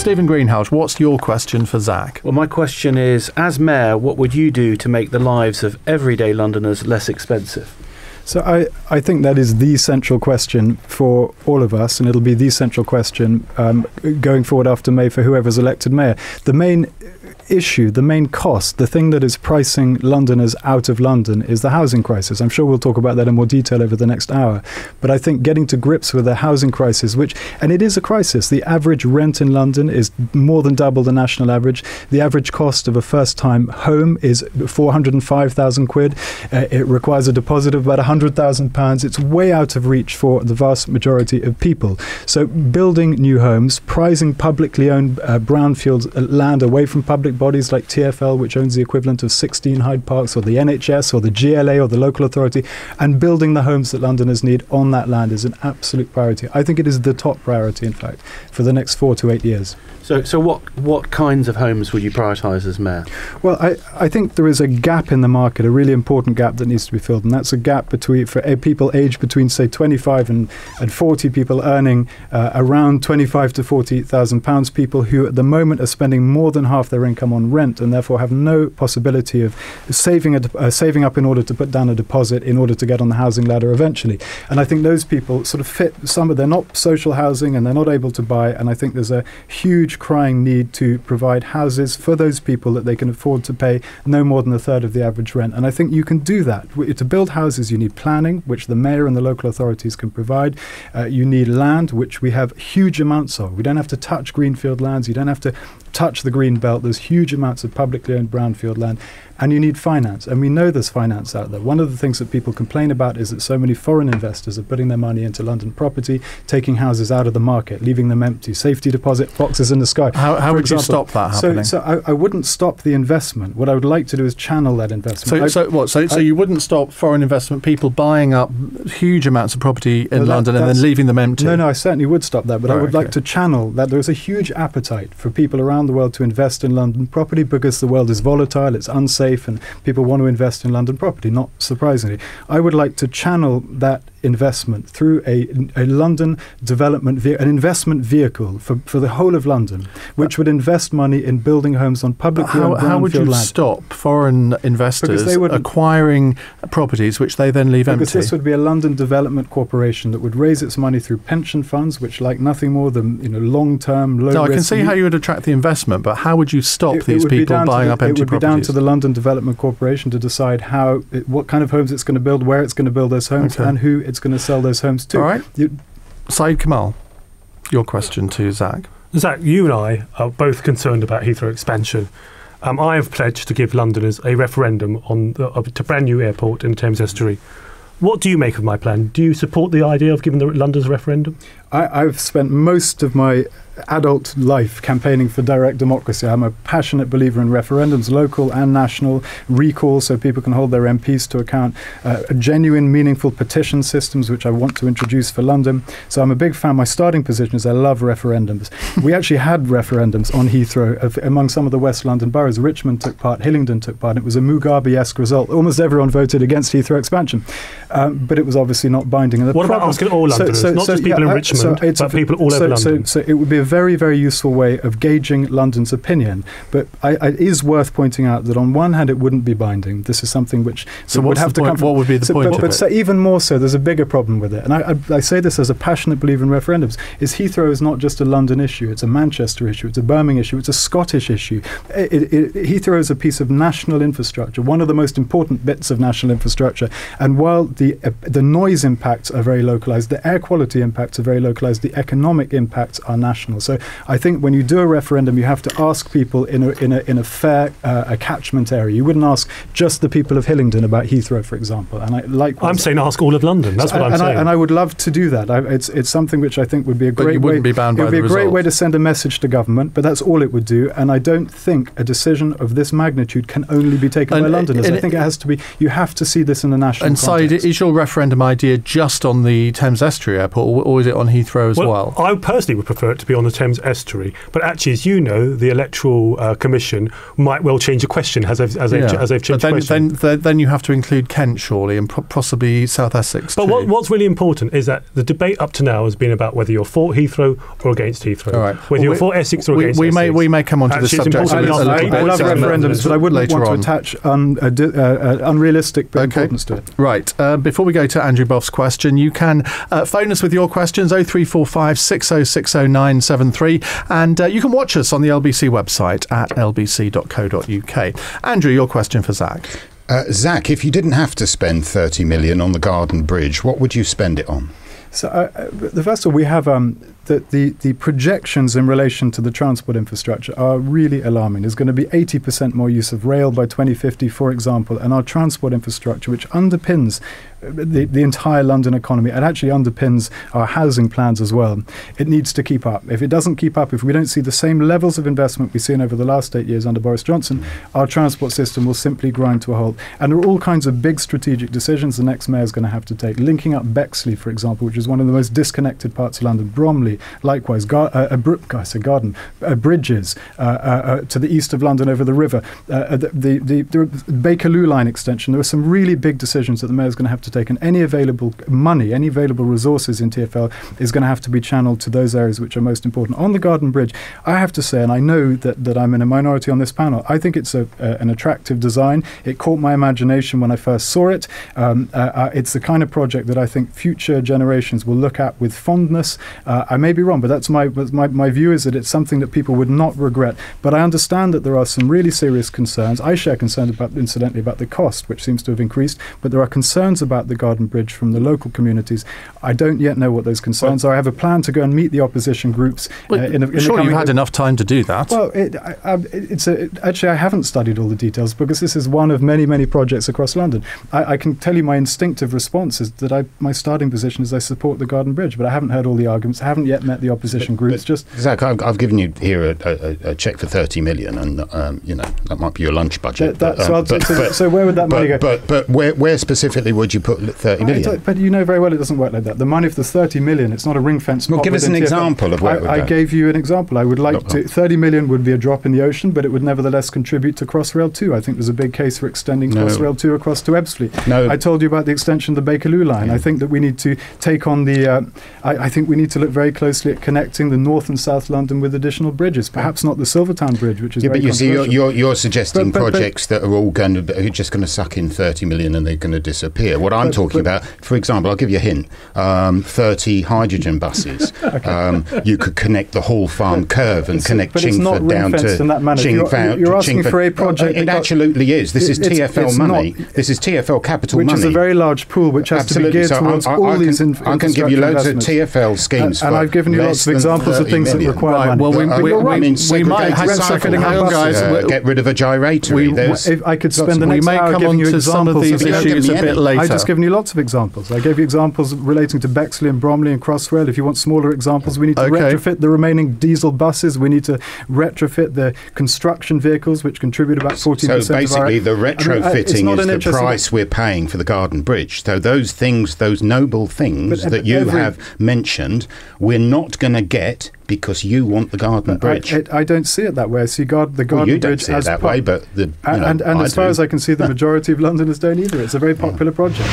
Stephen Greenhalgh, what's your question for Zac? Well, my question is, as Mayor, what would you do to make the lives of everyday Londoners less expensive? So I think that is the central question for all of us, and it'll be the central question going forward after May for whoever's elected mayor. The main issue, the main cost, the thing that is pricing Londoners out of London is the housing crisis. I'm sure we'll talk about that in more detail over the next hour. But I think getting to grips with the housing crisis, and it is a crisis. The average rent in London is more than double the national average. The average cost of a first-time home is 405,000 quid. It requires a deposit of about £100,000. It's way out of reach for the vast majority of people. So building new homes, prizing publicly owned brownfield land away from public bodies like TfL, which owns the equivalent of 16 Hyde Parks, or the NHS, or the GLA, or the local authority, and building the homes that Londoners need on that land is an absolute priority. I think it is the top priority, in fact, for the next 4 to 8 years. So what kinds of homes would you prioritise as Mayor? Well, I think there is a gap in the market, a really important gap that needs to be filled, and that's a gap for people aged between, say, 25 and 40, people earning around 25 to 40,000 pounds, people who at the moment are spending more than half their income on rent and therefore have no possibility of saving up in order to put down a deposit in order to get on the housing ladder eventually. And I think those people sort of fit they're not social housing and they're not able to buy, and I think there's a huge crying need to provide houses for those people that they can afford to pay no more than a third of the average rent. And I think you can do that. To build houses, you need planning, which the mayor and the local authorities can provide. You need land, which we have huge amounts of. We don't have to touch greenfield lands. You don't have to touch the green belt. There's huge amounts of publicly owned brownfield land. And you need finance. And we know there's finance out there. One of the things that people complain about is that so many foreign investors are putting their money into London property, taking houses out of the market, leaving them empty, safety deposit boxes in the sky. How would you stop that happening? So I wouldn't stop the investment. What I would like to do is channel that investment. So you wouldn't stop foreign investment, people buying up huge amounts of property in London and then leaving them empty? No, I certainly would stop that. But I would like to channel that. There's a huge appetite for people around the world to invest in London property because the world is volatile, it's unsafe, and people want to invest in London property, not surprisingly. I would like to channel that investment through a London development, an investment vehicle for the whole of London, which would invest money in building homes on publicly owned brownfield land. How would you stop foreign investors acquiring properties which they then leave empty? Because this would be a London Development Corporation that would raise its money through pension funds, which like nothing more than long-term, low-risk. No, I can see how you would attract the investment, but how would you stop these people buying up empty properties? It would be down to the London Development Corporation to decide what kind of homes it's going to build, where it's going to build those homes, and who it's going to sell those homes to. All right. Saeed Kamal, your question to Zac. Zac, you and I are both concerned about Heathrow expansion. I have pledged to give Londoners a referendum on a brand new airport in the Thames Estuary. What do you make of my plan? Do you support the idea of giving the Londoners a referendum? I've spent most of my adult life campaigning for direct democracy. I'm a passionate believer in referendums, local and national, recall so people can hold their MPs to account, genuine, meaningful petition systems, which I want to introduce for London. So I'm a big fan. My starting position is I love referendums. We actually had referendums on Heathrow among some of the West London boroughs. Richmond took part, Hillingdon took part. It was a Mugabe-esque result. Almost everyone voted against Heathrow expansion, but it was obviously not binding. And what about asking all Londoners, not just people in Richmond, but people all over London? So it would be a very, very useful way of gauging London's opinion. But it is worth pointing out that on one hand, it wouldn't be binding. This is something which would have to come from. What would be the point of it? But so even more so, there's a bigger problem with it. And I say this as a passionate believer in referendums, is Heathrow is not just a London issue. It's a Manchester issue. It's a Birmingham issue. It's a Scottish issue. Heathrow is a piece of national infrastructure, one of the most important bits of national infrastructure. And while the noise impacts are very localized, the air quality impacts are very localized, the economic impacts are national. So I think when you do a referendum, you have to ask people in a fair catchment area. You wouldn't ask just the people of Hillingdon about Heathrow, for example. And I'm saying ask all of London. That's what I'm saying. And I would love to do that. It's something which I think would be a great way. But you wouldn't be bound by the result. It would be a great way to send a message to government, but that's all it would do. And I don't think a decision of this magnitude can only be taken by Londoners. I think it has to be. You have to see this in a national context. And Saeed, is your referendum idea just on the Thames Estuary Airport, or is it on Heathrow as well? I personally would prefer it to be on the Thames estuary, but actually, as you know, the Electoral Commission might well change the question as they've changed the question. Then you have to include Kent, surely, and possibly South Essex But too. what's really important is that the debate up to now has been about whether you're for Heathrow or against Heathrow, right. whether you're for Essex or against Essex. We may come on to this subject. I love referendums, but I wouldn't want to attach unrealistic importance to it. Right. Before we go to Andrew Boff's question, you can phone us with your questions, 0345 6060973, and you can watch us on the LBC website at lbc.co.uk. Andrew, your question for Zac. Zac, if you didn't have to spend 30 million on the Garden Bridge, what would you spend it on? So the first of all, we have the projections in relation to the transport infrastructure are really alarming. There's going to be 80% more use of rail by 2050, for example, and our transport infrastructure, which underpins the entire London economy, it actually underpins our housing plans as well. It needs to keep up. If it doesn't keep up, if we don't see the same levels of investment we've seen over the last 8 years under Boris Johnson, our transport system will simply grind to a halt. And there are all kinds of big strategic decisions the next mayor is going to have to take. Linking up Bexley, for example, which is one of the most disconnected parts of London, Bromley, likewise, bridges to the east of London over the river, the Bakerloo line extension. There are some really big decisions that the mayor is going to have to take, and any available money, any available resources in TfL is going to have to be channeled to those areas which are most important. On the Garden Bridge, I have to say, and I know that I'm in a minority on this panel, I think it's an attractive design. It caught my imagination when I first saw it. It's the kind of project that I think future generations will look at with fondness. I may be wrong, but that's my view, is that it's something that people would not regret. But I understand that there are some really serious concerns. I share concerns incidentally about the cost, which seems to have increased, but there are concerns about the Garden Bridge from the local communities. I don't yet know what those concerns are. I have a plan to go and meet the opposition groups. Sure, you've had enough time to do that. Well, actually, I haven't studied all the details because this is one of many, many projects across London. I can tell you my instinctive response is that my starting position is I support the Garden Bridge, but I haven't heard all the arguments. I haven't yet met the opposition groups. Zac, I've given you here a cheque for 30 million, and that might be your lunch budget. So where would that money go? But where specifically would you put 30 million? But you know very well it doesn't work like that. The money, if there's 30 million, it's not a ring-fence. Well, give us an example of where it would go. I gave you an example. I would like to. 30 million would be a drop in the ocean, but it would nevertheless contribute to Crossrail 2. I think there's a big case for extending Crossrail 2 across to Ebbsfleet. No. I told you about the extension of the Bakerloo line. I think that we need to take on the. I think we need to look very closely at connecting the North and South London with additional bridges. Perhaps not the Silvertown Bridge, which is very controversial. But you see, you're suggesting projects that are all are just going to suck in 30 million and they're going to disappear. What I'm talking about, for example, I'll give you a hint: 30 hydrogen buses. You could connect the Hall Farm curve and connect Chingford down to Chingford. You're asking for a project. It absolutely is. This is TfL money. This is TfL capital money, which is a very large pool, which has to be geared towards all these infrastructure I can give you loads of TfL schemes, and I've given you lots of examples of things that require money. We might get rid of a gyratory. I could spend the next hour giving you examples of these issues a bit later. I've just given you lots of examples. I gave you examples relating to Bexley and Bromley and Crossrail. If you want smaller examples, we need to retrofit the remaining diesel buses. We need to retrofit the construction vehicles, which contribute about 14%. So basically, the retrofitting is the price we're paying for the Garden Bridge. So those things, those noble things that you have mentioned, we're not going to get because you want the Garden Bridge. I don't see it that way. I see the Garden Bridge see it that way, but as far as I can see, the majority of Londoners don't either. It's a very popular project.